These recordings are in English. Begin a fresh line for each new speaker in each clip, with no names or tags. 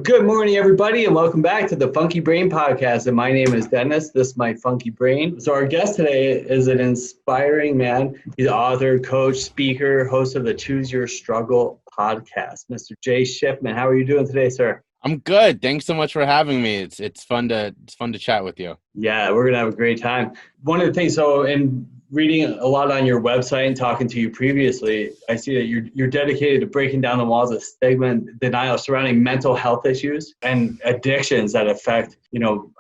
Good morning, everybody, and welcome back to the Funky Brain Podcast. And my name is Dennis. This is my Funky Brain. So our guest today is an inspiring man. He's an author, coach, speaker, host of the Choose Your Struggle podcast. Mr. Jay Shifman, how are you doing today, sir?
I'm good. Thanks so much for having me. It's fun to chat with you.
Yeah, we're gonna have a great time. One of the things, so in reading a lot on your website and talking to you previously, I see that you're dedicated to breaking down the walls of stigma and denial surrounding mental health issues and addictions that affect,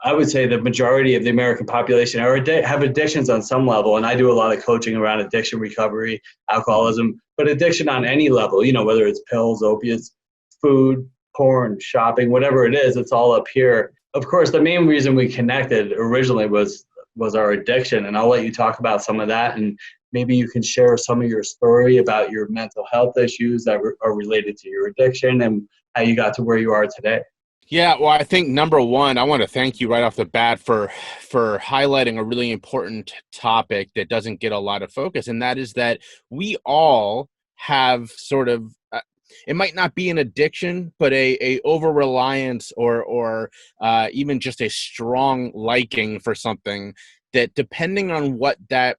I would say the majority of the American population have addictions on some level. And I do a lot of coaching around addiction recovery, alcoholism, but addiction on any level, whether it's pills, opiates, food, porn, shopping, whatever it is, it's all up here. Of course, the main reason we connected originally was our addiction. And I'll let you talk about some of that. And maybe you can share some of your story about your mental health issues that are related to your addiction and how you got to where you are today.
Yeah, well, I think number one, I want to thank you right off the bat for highlighting a really important topic that doesn't get a lot of focus. And that is that we all have sort of it might not be an addiction, but a over-reliance or even just a strong liking for something that, depending on what that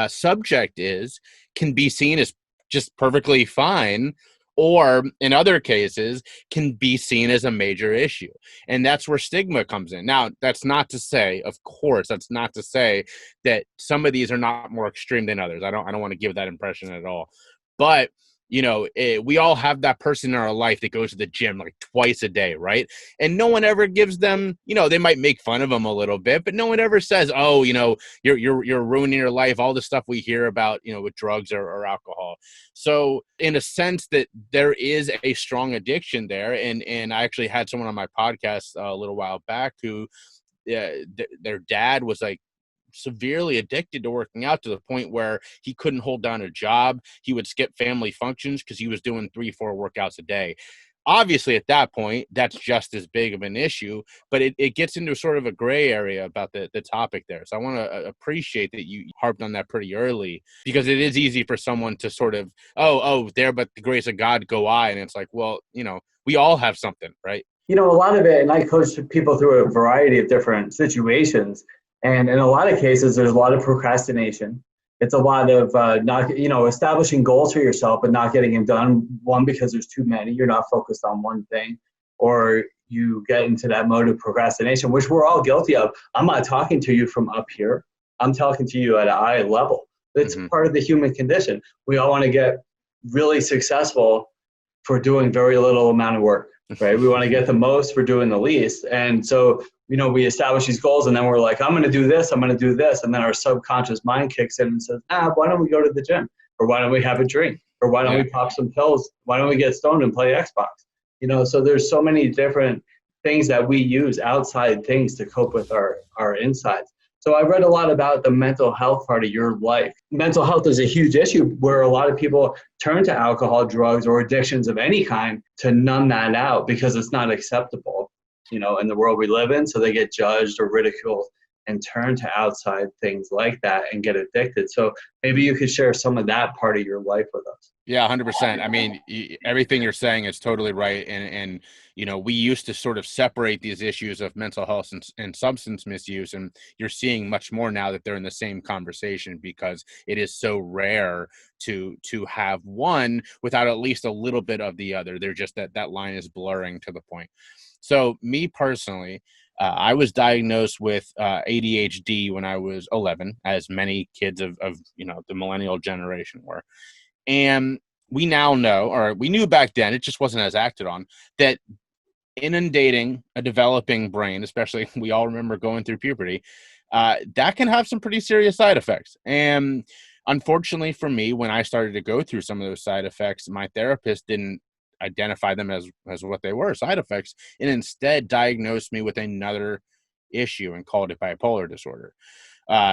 subject is, can be seen as just perfectly fine, or in other cases can be seen as a major issue. And that's where stigma comes in. Now, that's not to say, of course, that's not to say that some of these are not more extreme than others. I don't want to give that impression at all. But we all have that person in our life that goes to the gym like twice a day, right? And no one ever gives them, they might make fun of them a little bit, but no one ever says, oh, you're ruining your life, all the stuff we hear about, with drugs or alcohol. So in a sense that there is a strong addiction there. And I actually had someone on my podcast a little while back who their dad was like severely addicted to working out to the point where he couldn't hold down a job. He would skip family functions because he was doing 3-4 workouts a day. Obviously, at that point, that's just as big of an issue, but it gets into sort of a gray area about the topic there. So I want to appreciate that you harped on that pretty early, because it is easy for someone to sort of, there, but the grace of God go I. And it's like, well, we all have something, right?
A lot of it, and I coach people through a variety of different situations. And in a lot of cases, there's a lot of procrastination. It's a lot of establishing goals for yourself, but not getting them done. One, because there's too many. You're not focused on one thing, or you get into that mode of procrastination, which we're all guilty of. I'm not talking to you from up here. I'm talking to you at an eye level. It's part of the human condition. We all want to get really successful for doing very little amount of work, right? We want to get the most for doing the least. And so, we establish these goals, and then we're like, I'm going to do this, I'm going to do this. And then our subconscious mind kicks in and says, why don't we go to the gym? Or why don't we have a drink? Or why don't we pop some pills? Why don't we get stoned and play Xbox? So there's so many different things that we use, outside things, to cope with our insides. So I read a lot about the mental health part of your life. Mental health is a huge issue where a lot of people turn to alcohol, drugs, or addictions of any kind to numb that out because it's not acceptable, in the world we live in. So they get judged or ridiculed and turn to outside things like that and get addicted. So maybe you could share some of that part of your life with us.
Yeah, 100%. I mean, everything you're saying is totally right. And we used to sort of separate these issues of mental health and substance misuse. And you're seeing much more now that they're in the same conversation, because it is so rare to have one without at least a little bit of the other. They're just that line is blurring to the point. So me personally, I was diagnosed with ADHD when I was 11, as many kids of the millennial generation were. And we now know, or we knew back then, it just wasn't as acted on, that inundating a developing brain, especially we all remember going through puberty, that can have some pretty serious side effects. And unfortunately for me, when I started to go through some of those side effects, my therapist didn't identify them as what they were, side effects, and instead diagnosed me with another issue and called it bipolar disorder.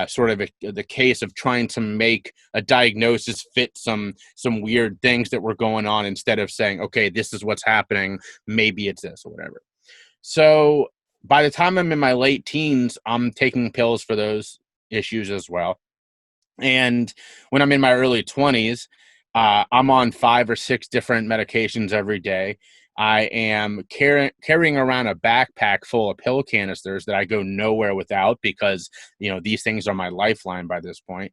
Sort of the case of trying to make a diagnosis fit some weird things that were going on, instead of saying, okay, this is what's happening, maybe it's this or whatever. So by the time I'm in my late teens, I'm taking pills for those issues as well. And when I'm in my early 20s, I'm on 5 or 6 different medications every day. I am carrying around a backpack full of pill canisters that I go nowhere without because, these things are my lifeline by this point.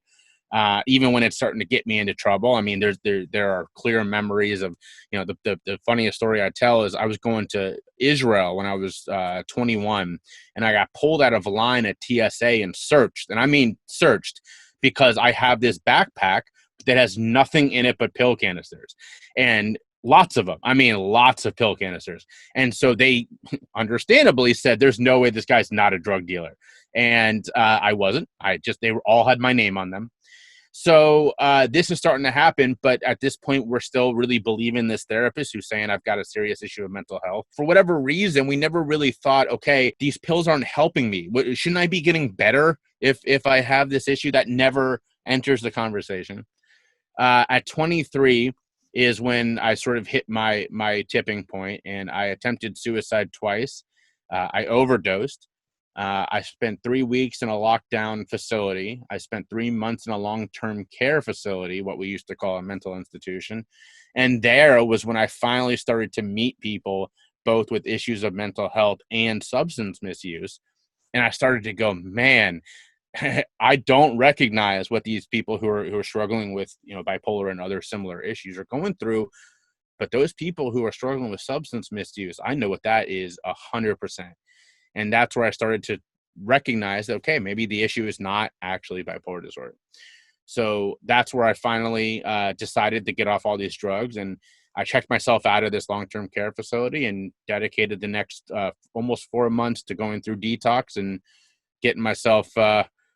Even when it's starting to get me into trouble. I mean, there are clear memories of, the funniest story I tell is I was going to Israel when I was 21, and I got pulled out of a line at TSA and searched. And I mean searched because I have this backpack that has nothing in it but pill canisters. And lots of them. I mean, lots of pill canisters. And so they understandably said, there's no way this guy's not a drug dealer. And I wasn't. They all had my name on them. So this is starting to happen, but at this point, we're still really believing this therapist who's saying I've got a serious issue of mental health. For whatever reason, we never really thought, okay, these pills aren't helping me. Shouldn't I be getting better if I have this issue? That never enters the conversation. At 23 is when I sort of hit my tipping point, and I attempted suicide twice. I overdosed. I spent 3 weeks in a lockdown facility. I spent 3 months in a long-term care facility, what we used to call a mental institution. And there was when I finally started to meet people, both with issues of mental health and substance misuse. And I started to go, man, I don't recognize what these people who are struggling with, bipolar and other similar issues are going through. But those people who are struggling with substance misuse, I know what that is 100%. And that's where I started to recognize that, okay, maybe the issue is not actually bipolar disorder. So that's where I finally decided to get off all these drugs. And I checked myself out of this long-term care facility and dedicated the next almost 4 months to going through detox and getting myself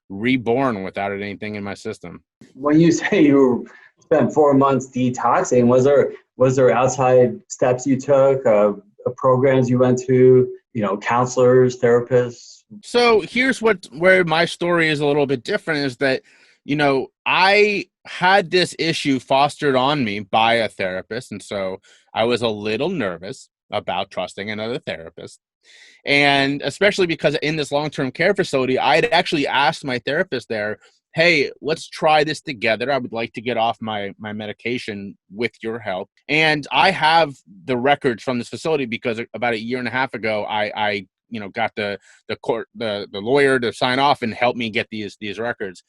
reborn without anything in my system.
When you say you spent 4 months detoxing, was there outside steps you took, programs you went to, counselors, therapists?
So here's where my story is a little bit different is that, I had this issue fostered on me by a therapist. And so I was a little nervous about trusting another therapist. And especially because in this long-term care facility, I had actually asked my therapist there, hey, let's try this together. I would like to get off my medication with your help. And I have the records from this facility because about 1.5 years ago, I got the lawyer to sign off and help me get these records.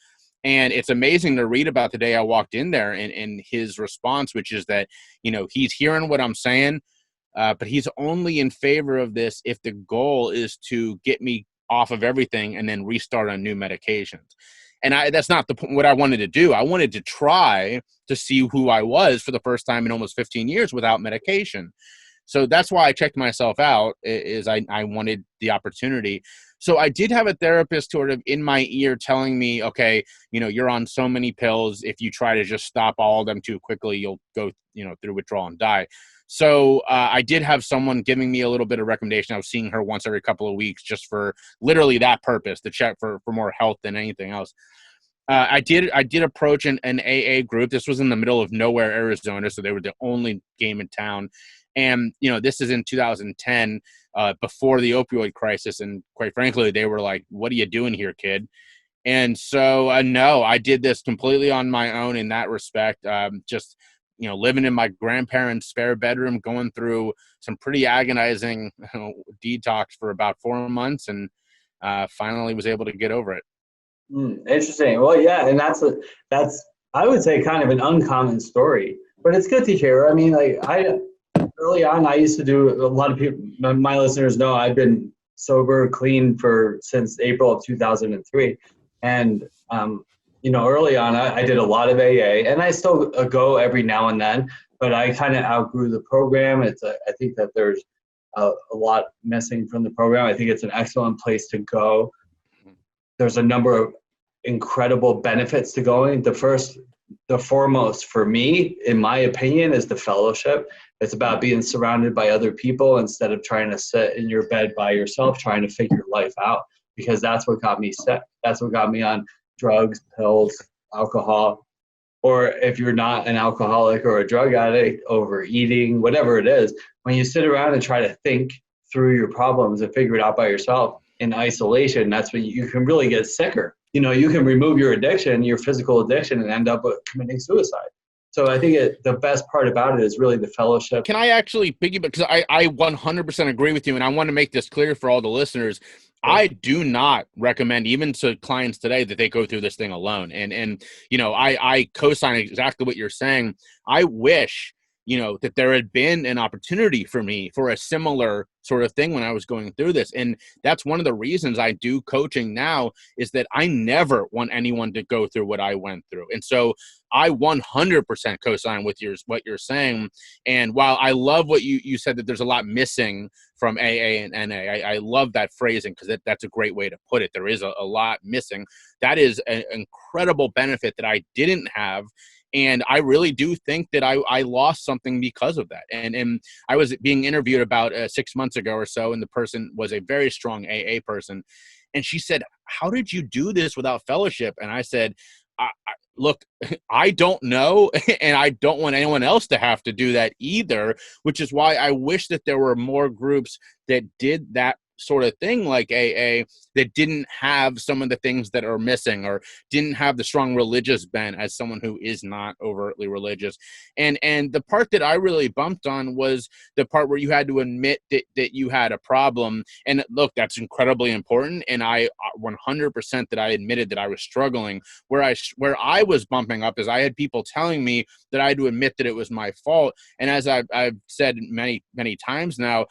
And it's amazing to read about the day I walked in there and his response, which is that, he's hearing what I'm saying, but he's only in favor of this if the goal is to get me off of everything and then restart on new medications. And that's not what I wanted to do. I wanted to try to see who I was for the first time in almost 15 years without medication. So that's why I checked myself out, is I wanted the opportunity. So I did have a therapist sort of in my ear telling me, okay, you're on so many pills. If you try to just stop all of them too quickly, you'll go, through withdrawal and die. So I did have someone giving me a little bit of recommendation. I was seeing her once every couple of weeks just for literally that purpose, to check for more health than anything else. I did approach an AA group. This was in the middle of nowhere, Arizona, so they were the only game in town. And, this is in 2010, before the opioid crisis. And quite frankly, they were like, what are you doing here, kid? And so, no, I did this completely on my own in that respect. Just, living in my grandparents' spare bedroom, going through some pretty agonizing detox for about 4 months, and finally was able to get over it.
Interesting. Well, yeah, and that's I would say kind of an uncommon story, but it's good to hear. I mean, like early on, I used to do, a lot of people, my listeners know I've been sober, clean since April of 2003, and early on, I did a lot of AA, and I still go every now and then, but I kind of outgrew the program. I think that there's a lot missing from the program. I think it's an excellent place to go. There's a number of incredible benefits to going. The foremost for me, in my opinion, is the fellowship. It's about being surrounded by other people instead of trying to sit in your bed by yourself, trying to figure life out, because that's what got me sick. That's what got me on drugs, pills, alcohol, or if you're not an alcoholic or a drug addict, overeating, whatever it is. When you sit around and try to think through your problems and figure it out by yourself in isolation, that's when you can really get sicker. You can remove your addiction, your physical addiction, and end up with committing suicide. So I think the best part about it is really the fellowship.
Can I actually piggyback? Because I 100% agree with you, and I want to make this clear for all the listeners. I do not recommend, even to clients today, that they go through this thing alone. And I co-sign exactly what you're saying. I wish, that there had been an opportunity for me for a similar sort of thing when I was going through this. And that's one of the reasons I do coaching now, is that I never want anyone to go through what I went through. And so I 100% co-sign with what you're saying. And while I love what you said, that there's a lot missing from AA and NA, I love that phrasing, because that's a great way to put it. There is a lot missing. That is an incredible benefit that I didn't have. And I really do think that I lost something because of that. And I was being interviewed about 6 months ago or so, and the person was a very strong AA person. And she said, "How did you do this without fellowship?" And I said, look, I don't know, and I don't want anyone else to have to do that either, which is why I wish that there were more groups that did that sort of thing like AA, that didn't have some of the things that are missing, or didn't have the strong religious bent, as someone who is not overtly religious. And the part that I really bumped on was the part where you had to admit that you had a problem. And look, that's incredibly important. And I 100% that I admitted that I was struggling. Where I was bumping up is I had people telling me that I had to admit that it was my fault. And as I've said many, many times now,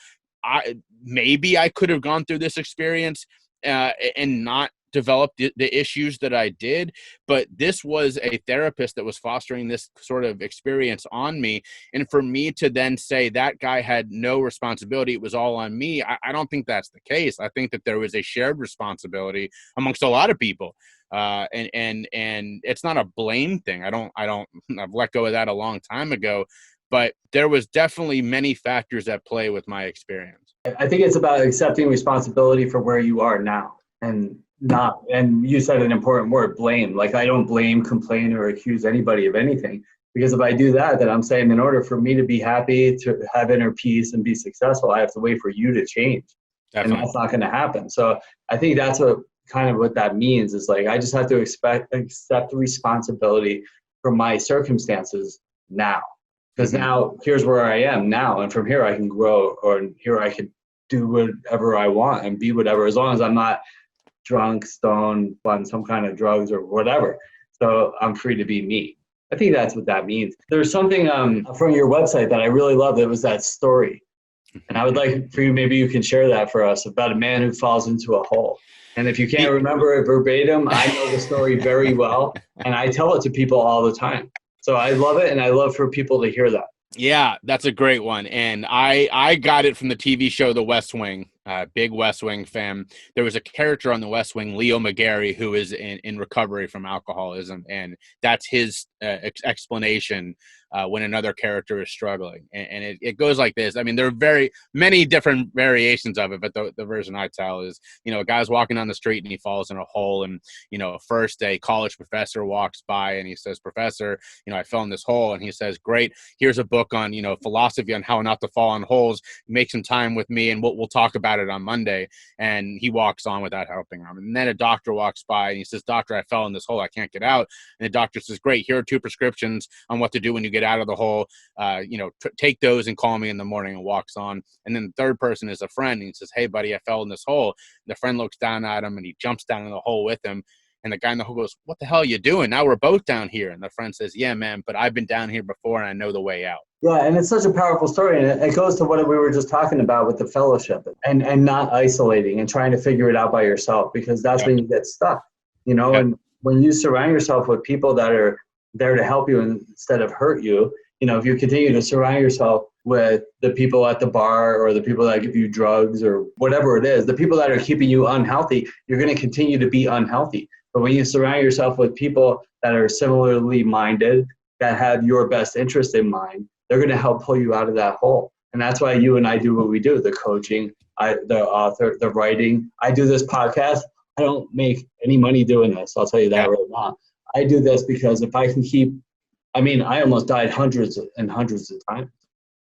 maybe I could have gone through this experience and not developed the issues that I did, but this was a therapist that was fostering this sort of experience on me. And for me to then say that guy had no responsibility, it was all on me, I don't think that's the case. I think that there was a shared responsibility amongst a lot of people. And it's not a blame thing. I've let go of that a long time ago. But there was definitely many factors at play with my experience.
I think it's about accepting responsibility for where you are now, and you said an important word, blame. Like, I don't blame, complain, or accuse anybody of anything, because if I do that, then I'm saying in order for me to be happy, to have inner peace and be successful, I have to wait for you to change. Definitely. And that's not going to happen. So I think that's what that means, is like, I just have to accept responsibility for my circumstances now. Because now here's where I am now, and from here I can grow, or here I can do whatever I want and be whatever, as long as I'm not drunk, stoned, on some kind of drugs or whatever. So I'm free to be me. I think that's what that means. There's something from your website that I really loved. It was that story. And I would like for you, maybe you can share that for us, about a man who falls into a hole. And if you can't remember it verbatim, I know the story very well, and I tell it to people all the time. So I love it, and I love for people to hear that.
Yeah, that's a great one. And I got it from the TV show The West Wing. Big West Wing fan. There was a character on The West Wing, Leo McGarry, who is in recovery from alcoholism. And that's his explanation when another character is struggling. And it goes like this. I mean, there are very many different variations of it, but the version I tell is, a guy's walking down the street and he falls in a hole. And, first a college professor walks by and he says, "Professor, I fell in this hole." And he says, "Great. Here's a book on, philosophy on how not to fall in holes. Make some time with me and we'll talk about it on Monday." And he walks on without helping him. And then a doctor walks by and he says, "Doctor, I fell in this hole. I can't get out." And the doctor says, "Great. Here are 2 prescriptions on what to do when you get out of the hole. Take those and call me in the morning," and walks on. And then the third person is a friend. And he says, "Hey, buddy, I fell in this hole." And the friend looks down at him and he jumps down in the hole with him. And the guy in the hole goes, "What the hell are you doing? Now we're both down here." And the friend says, "Yeah, man, but I've been down here before and I know the way out."
Yeah, and it's such a powerful story. And it goes to what we were just talking about with the fellowship and not isolating and trying to figure it out by yourself, because that's when you get stuck, And when you surround yourself with people that are there to help you instead of hurt you, if you continue to surround yourself with the people at the bar or the people that give you drugs or whatever it is, the people that are keeping you unhealthy, you're going to continue to be unhealthy. But when you surround yourself with people that are similarly minded, that have your best interest in mind, they're going to help pull you out of that hole. And that's why you and I do what we do, the coaching, the author, the writing. I do this podcast. I don't make any money doing this. I'll tell you that right now. I do this because if I can I almost died hundreds and hundreds of times.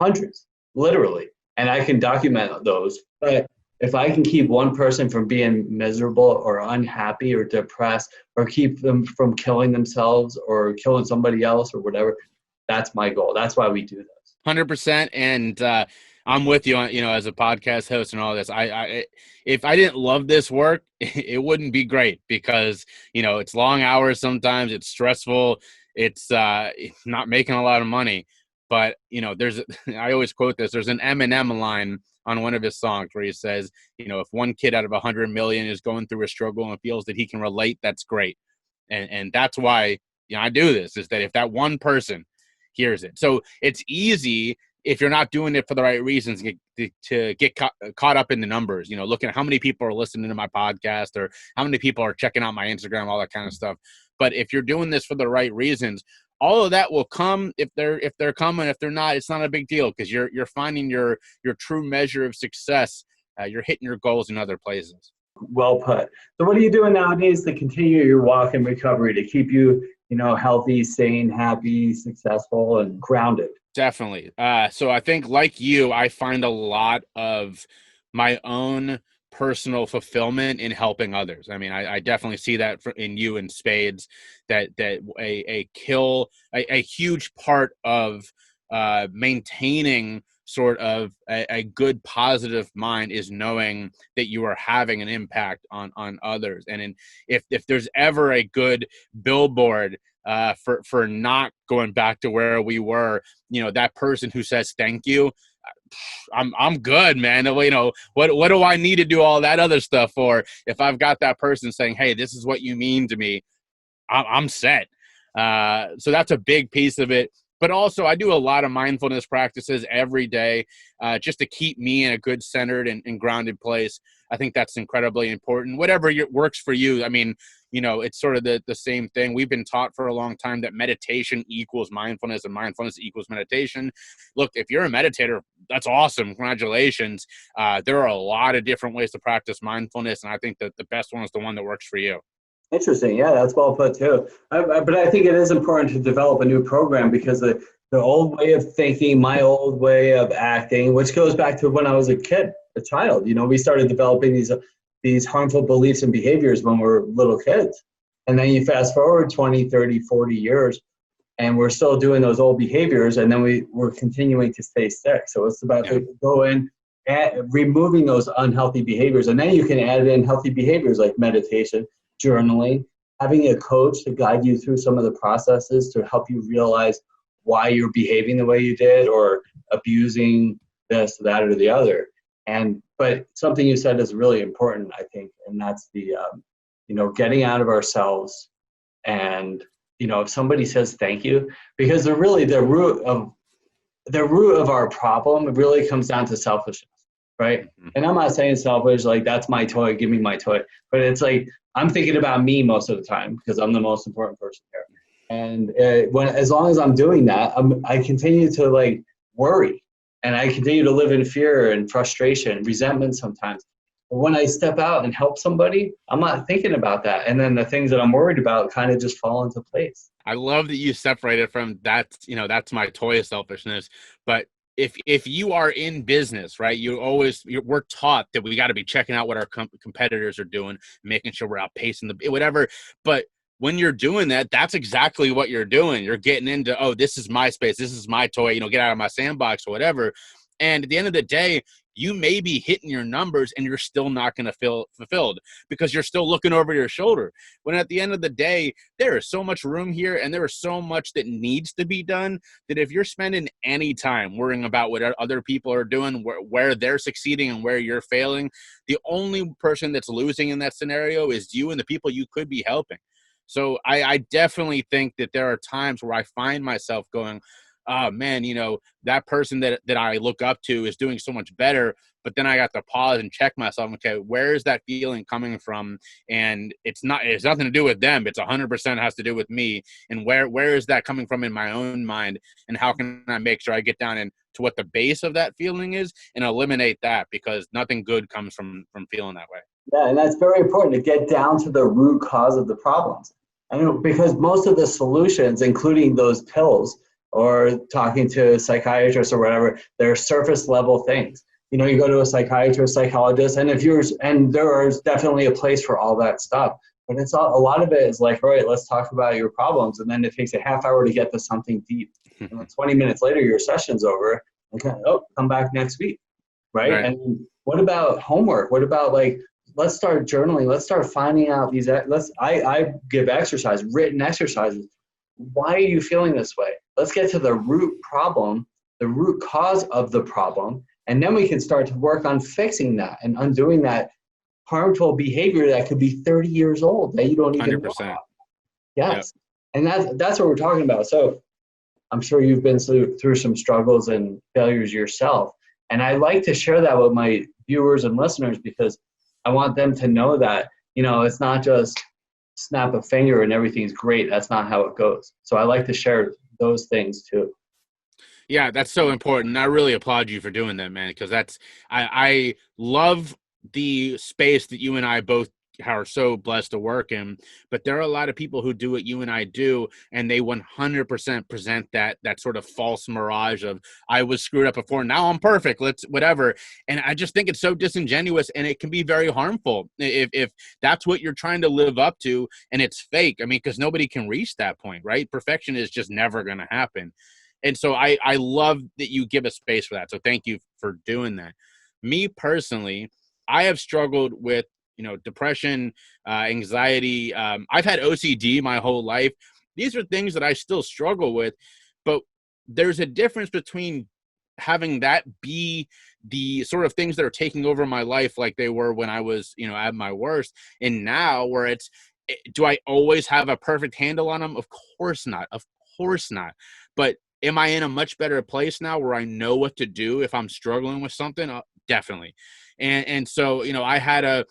Hundreds, literally. And I can document those. But if I can keep one person from being miserable or unhappy or depressed, or keep them from killing themselves or killing somebody else or whatever, That's my goal. That's why we do this.
100%. And I'm with you on, as a podcast host and all this. If I didn't love this work, it wouldn't be great because, it's long hours. Sometimes it's stressful. It's not making a lot of money, but I always quote this. There's an Eminem line on one of his songs where he says, if one kid out of 100 million is going through a struggle and feels that he can relate, that's great. And that's why, I do this, is that if that one person hears it. So it's easy if you're not doing it for the right reasons to get caught up in the numbers, looking at how many people are listening to my podcast or how many people are checking out my Instagram, all that kind of stuff. But if you're doing this for the right reasons, all of that will come. If they're coming, if they're not, it's not a big deal because you're finding your true measure of success. You're hitting your goals in other places.
Well put. So what are you doing nowadays to continue your walk in recovery, to keep you, healthy, sane, happy, successful, and grounded?
Definitely. So I think like you, I find a lot of my own personal fulfillment in helping others. I mean, I definitely see that in you in spades, that a huge part of maintaining sort of a good positive mind is knowing that you are having an impact on others. And if there's ever a good billboard for not going back to where we were, that person who says thank you, I'm good, man. What do I need to do all that other stuff for? If I've got that person saying, hey, this is what you mean to me, I'm set. So that's a big piece of it. But also, I do a lot of mindfulness practices every day just to keep me in a good, centered and grounded place. I think that's incredibly important. Whatever works for you. I mean, it's sort of the same thing. We've been taught for a long time that meditation equals mindfulness and mindfulness equals meditation. Look, if you're a meditator, that's awesome. Congratulations. There are a lot of different ways to practice mindfulness, and I think that the best one is the one that works for you.
Interesting. Yeah, that's well put too. But I think it is important to develop a new program because the old way of thinking, my old way of acting, which goes back to when I was a child, we started developing these harmful beliefs and behaviors when we're little kids. And then you fast forward 20, 30, 40 years, and we're still doing those old behaviors, and then we're continuing to stay sick. So it's about to go in and removing those unhealthy behaviors. And then you can add in healthy behaviors like meditation, journaling, having a coach to guide you through some of the processes to help you realize why you're behaving the way you did or abusing this, that, or the other. But something you said is really important, I think, and that's the, getting out of ourselves. And, if somebody says thank you, because they're really the root of our problem, it really comes down to selfishness, right? Mm-hmm. And I'm not saying selfish, like that's my toy, give me my toy. But it's like, I'm thinking about me most of the time because I'm the most important person here. And as long as I'm doing that, I continue to worry, and I continue to live in fear and frustration, resentment sometimes. But when I step out and help somebody, I'm not thinking about that. And then the things that I'm worried about kind of just fall into place.
I love that you separated from that, that's my toy selfishness. But if you are in business, right, we're taught that we got to be checking out what our competitors are doing, making sure we're outpacing whatever. But when you're doing that, that's exactly what you're doing. You're getting into, oh, this is my space, this is my toy, get out of my sandbox or whatever. And at the end of the day, you may be hitting your numbers and you're still not going to feel fulfilled because you're still looking over your shoulder. When at the end of the day, there is so much room here and there is so much that needs to be done that if you're spending any time worrying about what other people are doing, where they're succeeding and where you're failing, the only person that's losing in that scenario is you and the people you could be helping. So I definitely think that there are times where I find myself going, oh man, that person that I look up to is doing so much better. But then I got to pause and check myself. Okay, where is that feeling coming from? And it's nothing to do with them. It's 100% has to do with me. And where is that coming from in my own mind? And how can I make sure I get down into what the base of that feeling is and eliminate that, because nothing good comes from feeling that way.
Yeah, and that's very important to get down to the root cause of the problems. Because most of the solutions, including those pills, or talking to a psychiatrist or whatever, they're surface level things. You go to a psychiatrist, psychologist, and there is definitely a place for all that stuff. But it's a lot of it is like, all right, let's talk about your problems. And then it takes a half hour to get to something deep. And then 20 minutes later, your session's over and kind of, oh, come back next week. Right.
Right.
And what about homework? What about like, let's start journaling. Let's start finding out these, I give exercise, written exercises. Why are you feeling this way? Let's get to the root problem, the root cause of the problem. And then we can start to work on fixing that and undoing that harmful behavior that could be 30 years old that you don't even
100%.
know. Yes. Yep. And that's what we're talking about. So I'm sure you've been through some struggles and failures yourself. And I like to share that with my viewers and listeners because I want them to know that, it's not just snap a finger and everything's great. That's not how it goes. So I like to share those things too.
Yeah, that's so important. I really applaud you for doing that, man, because I love the space that you and I both are so blessed to work in, but there are a lot of people who do what you and I do, and they 100% present that sort of false mirage of, I was screwed up before, now I'm perfect, let's whatever. And I just think it's so disingenuous, and it can be very harmful if that's what you're trying to live up to and it's fake. I mean, because nobody can reach that point, right? Perfection is just never going to happen. And so I love that you give a space for that. So thank you for doing that. Me personally, I have struggled with, depression, anxiety. I've had OCD my whole life. These are things that I still struggle with, but there's a difference between having that be the sort of things that are taking over my life like they were when I was, at my worst, and now where it's, do I always have a perfect handle on them? Of course not. Of course not. But am I in a much better place now where I know what to do if I'm struggling with something? Definitely. And so, I had a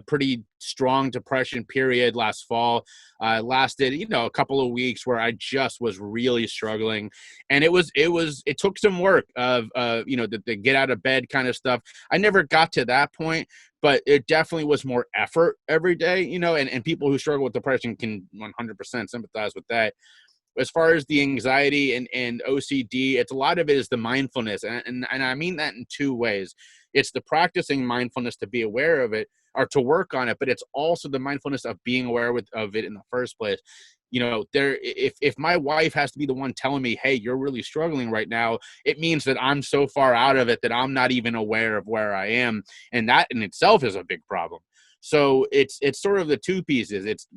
pretty strong depression period last fall. Lasted, a couple of weeks where I just was really struggling. And it took some work of, the get out of bed kind of stuff. I never got to that point, but it definitely was more effort every day, and people who struggle with depression can 100% sympathize with that. As far as the anxiety and OCD, it's a lot of it is the mindfulness. And I mean that in two ways. It's the practicing mindfulness to be aware of it or to work on it, but it's also the mindfulness of being aware of it in the first place. If my wife has to be the one telling me, hey, you're really struggling right now, it means that I'm so far out of it that I'm not even aware of where I am. And that in itself is a big problem. So it's sort of the two pieces. It's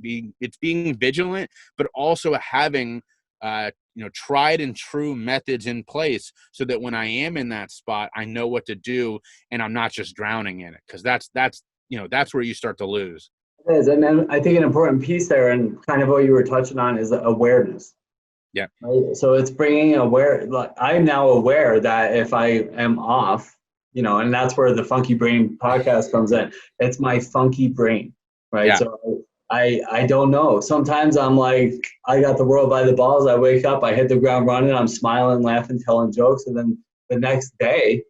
being vigilant, but also having tried and true methods in place so that when I am in that spot, I know what to do and I'm not just drowning in it. Because that's where you start to lose.
It is, and then I think an important piece there, and kind of what you were touching on, is awareness.
Yeah.
Right? So it's bringing like, I'm now aware that if I am off, and that's where the Funky Brain podcast comes in. It's my funky brain, right?
Yeah.
So I don't know. Sometimes I'm like, I got the world by the balls. I wake up, I hit the ground running, I'm smiling, laughing, telling jokes, and then the next day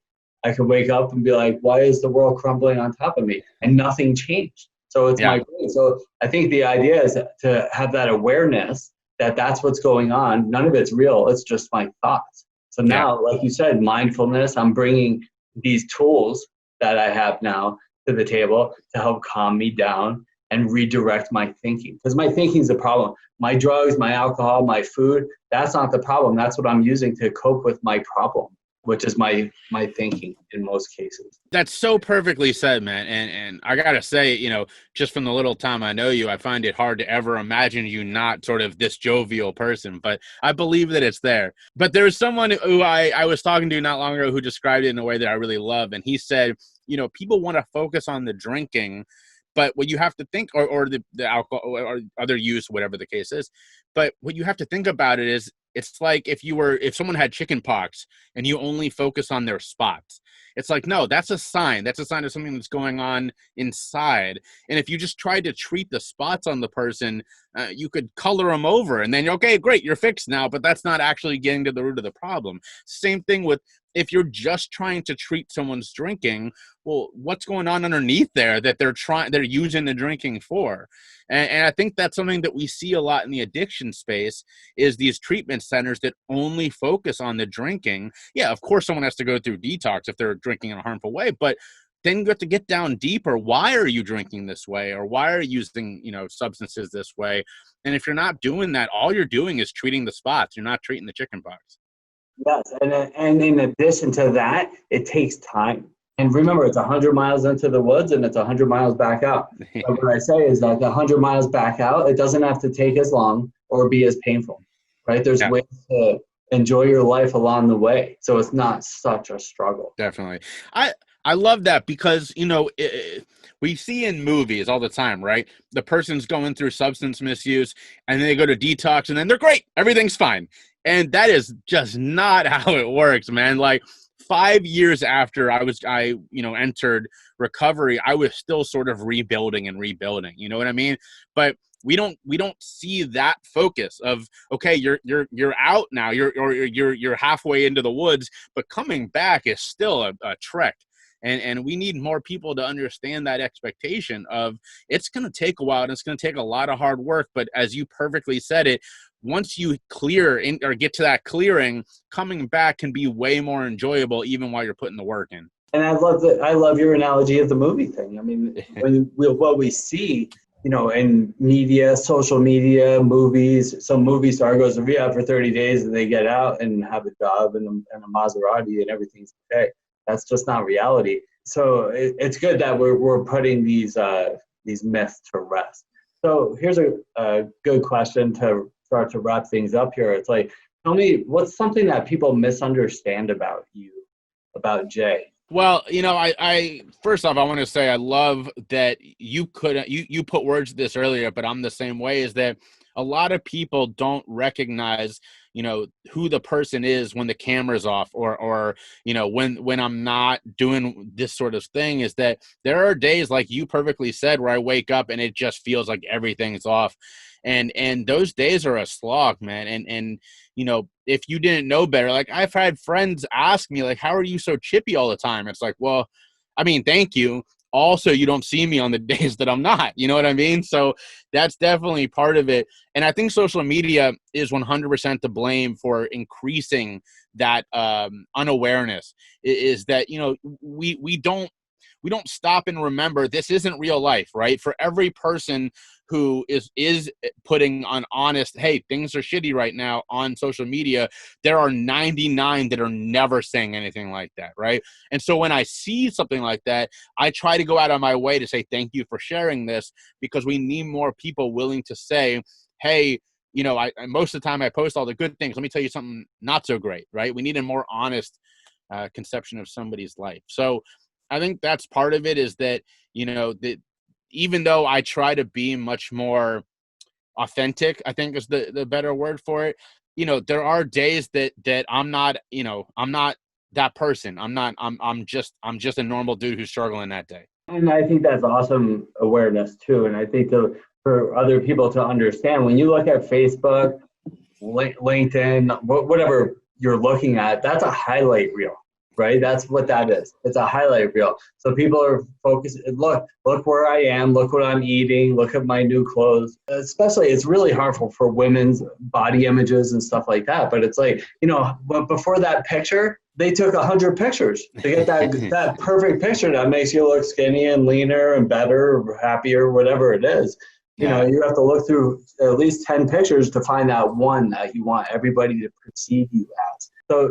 I could wake up and be like, why is the world crumbling on top of me? And nothing changed. So it's my brain. So I think the idea is to have that awareness that that's what's going on. None of it's real. It's just my thoughts. So now, like you said, mindfulness, I'm bringing these tools that I have now to the table to help calm me down and redirect my thinking. Because my thinking is the problem. My drugs, my alcohol, my food, that's not the problem. That's what I'm using to cope with my problem, which is my thinking in most cases.
That's so perfectly said, man. And I gotta say, just from the little time I know you, I find it hard to ever imagine you not sort of this jovial person, but I believe that it's there. But there's someone who I was talking to not long ago who described it in a way that I really love. And he said, people want to focus on the drinking, but what you have to think, or the alcohol or other use, whatever the case is, but what you have to think about it is, it's like if someone had chicken pox and you only focus on their spots. It's like, no, that's a sign. That's a sign of something that's going on inside. And if you just tried to treat the spots on the person, you could color them over and then you're okay, great, you're fixed now, but that's not actually getting to the root of the problem. Same thing with if you're just trying to treat someone's drinking, well, what's going on underneath there that they're using the drinking for? And I think that's something that we see a lot in the addiction space is these treatment centers that only focus on the drinking. Yeah, of course, someone has to go through detox if they're drinking in a harmful way, but then you have to get down deeper. Why are you drinking this way? Or why are you using, substances this way? And if you're not doing that, all you're doing is treating the spots. You're not treating the chicken pox.
Yes, and in addition to that, it takes time. And remember, it's 100 miles into the woods and it's 100 miles back out. But what I say is that the 100 miles back out, it doesn't have to take as long or be as painful, right? There's
Yeah.
ways to enjoy your life along the way, so it's not such a struggle.
Definitely. I love that because, we see in movies all the time, right? The person's going through substance misuse and then they go to detox and then they're great. Everything's fine. And that is just not how it works, man. Like 5 years after I entered recovery, I was still sort of rebuilding. You know what I mean? But we don't see that focus of, okay, you're out now, you're halfway into the woods, but coming back is still a trek. And we need more people to understand that expectation of it's going to take a while and it's going to take a lot of hard work. But as you perfectly said it, once you clear or get to that clearing, coming back can be way more enjoyable even while you're putting the work in.
And I love your analogy of the movie thing. I mean, what we see, in media, social media, movies, some movie star goes to rehab for 30 days and they get out and have a job and a Maserati and everything's okay. That's just not reality. So it's good that we're putting these myths to rest. So here's a good question to start to wrap things up here. It's like, tell me, what's something that people misunderstand about you, about Jay?
Well, I first off, I want to say I love that you put words to this earlier, but I'm the same way, is that a lot of people don't recognize, who the person is when the camera's off or when I'm not doing this sort of thing, is that there are days, like you perfectly said, where I wake up and it just feels like everything's off. And those days are a slog, man. And if you didn't know better, like I've had friends ask me, like, how are you so chippy all the time? It's like, well, I mean, thank you. Also, you don't see me on the days that I'm not, you know what I mean? So that's definitely part of it. And I think social media is 100% to blame for increasing that unawareness, is that, we don't stop and remember this isn't real life, right? For every person who is putting on honest, hey, things are shitty right now on social media, there are 99 that are never saying anything like that, right? And so when I see something like that, I try to go out of my way to say thank you for sharing this, because we need more people willing to say, hey, I most of the time I post all the good things. Let me tell you something not so great, right? We need a more honest conception of somebody's life. So I think that's part of it, is that, that even though I try to be much more authentic, I think is the better word for it. There are days that I'm not, I'm not that person. I'm just a normal dude who's struggling that day.
And I think that's awesome awareness too. And I think for other people to understand, when you look at Facebook, LinkedIn, whatever you're looking at, that's a highlight reel, right? That's what that is. It's a highlight reel. So people are focused. Look where I am. Look what I'm eating. Look at my new clothes. Especially, it's really harmful for women's body images and stuff like that. But it's like, but before that picture, they took 100 pictures to get that perfect picture that makes you look skinny and leaner and better, or happier, whatever it is. You have to look through at least 10 pictures to find that one that you want everybody to perceive you as. So,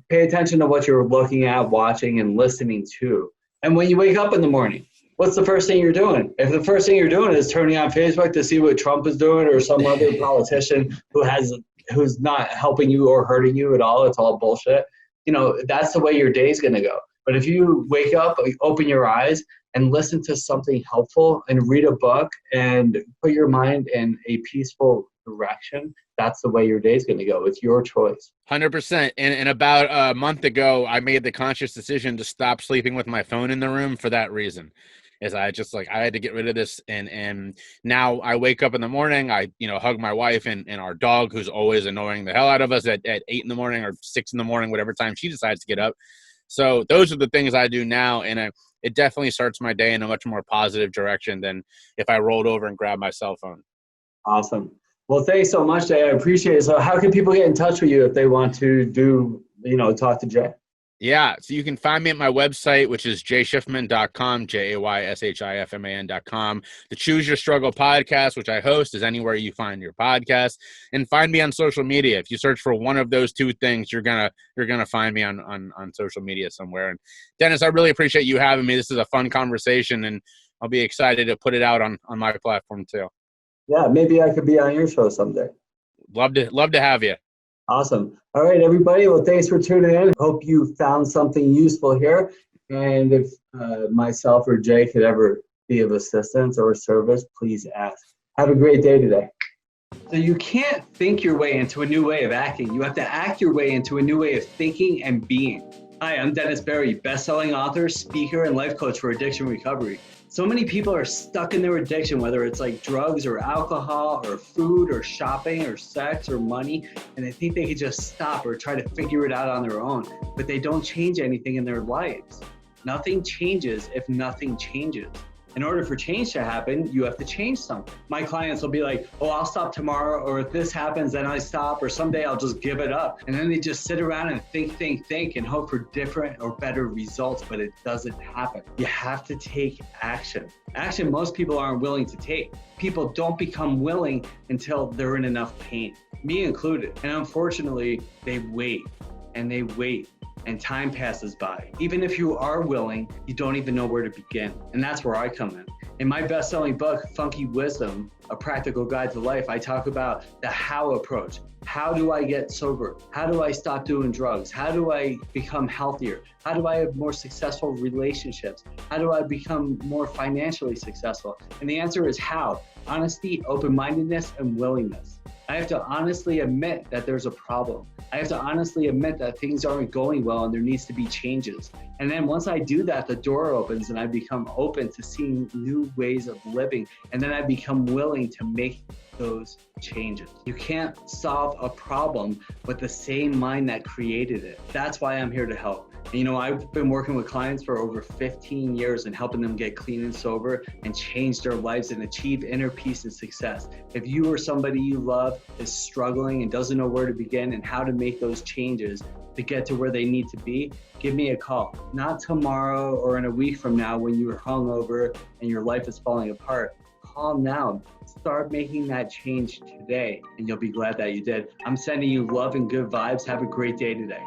pay attention to what you're looking at, watching, and listening to. And when you wake up in the morning, what's the first thing you're doing? If the first thing you're doing is turning on Facebook to see what Trump is doing or some other politician who's not helping you or hurting you at all, it's all bullshit. That's the way your day's going to go. But if you wake up, open your eyes, and listen to something helpful and read a book and put your mind in a peaceful direction, that's the way your day's going to go. It's your choice.
100%. And about a month ago, I made the conscious decision to stop sleeping with my phone in the room for that reason. Is I had to get rid of this. And now I wake up in the morning, I, hug my wife and our dog, who's always annoying the hell out of us at 8 in the morning or 6 in the morning, whatever time she decides to get up. So those are the things I do now. And it definitely starts my day in a much more positive direction than if I rolled over and grabbed my cell phone.
Awesome. Well, thanks so much, Jay. I appreciate it. So how can people get in touch with you if they want to talk to Jay?
Yeah, so you can find me at my website, which is jshifman.com, jayshifman.com. The Choose Your Struggle podcast, which I host, is anywhere you find your podcast. And find me on social media. If you search for one of those two things, you're gonna find me on social media somewhere. And Dennis, I really appreciate you having me. This is a fun conversation, and I'll be excited to put it out on my platform too.
Yeah, maybe I could be on your show someday.
Love to have you.
Awesome. All right, everybody. Well, thanks for tuning in. Hope you found something useful here. And if myself or Jay could ever be of assistance or service, please ask. Have a great day today. So you can't think your way into a new way of acting. You have to act your way into a new way of thinking and being. Hi, I'm Dennis Berry, best-selling author, speaker, and life coach for addiction recovery. So many people are stuck in their addiction, whether it's like drugs or alcohol or food or shopping or sex or money, and they think they could just stop or try to figure it out on their own, but they don't change anything in their lives. Nothing changes if nothing changes. In order for change to happen, you have to change something. My clients will be like, oh, I'll stop tomorrow, or if this happens, then I stop, or someday I'll just give it up. And then they just sit around and think, and hope for different or better results, but it doesn't happen. You have to take action. Action most people aren't willing to take. People don't become willing until they're in enough pain, me included. And unfortunately, they wait, and time passes by. Even if you are willing, you don't even know where to begin. And that's where I come in. In my best-selling book, Funky Wisdom, A Practical Guide to Life, I talk about the how approach. How do I get sober? How do I stop doing drugs? How do I become healthier? How do I have more successful relationships? How do I become more financially successful? And the answer is how. Honesty, open-mindedness, and willingness. I have to honestly admit that there's a problem. I have to honestly admit that things aren't going well and there needs to be changes. And then once I do that, the door opens and I become open to seeing new ways of living. And then I become willing to make those changes. You can't solve a problem with the same mind that created it. That's why I'm here to help. And, I've been working with clients for over 15 years and helping them get clean and sober and change their lives and achieve inner peace and success. If you or somebody you love is struggling and doesn't know where to begin and how to make those changes to get to where they need to be, give me a call. Not tomorrow or in a week from now when you're hungover and your life is falling apart. Call now. Start making that change today and you'll be glad that you did. I'm sending you love and good vibes. Have a great day today.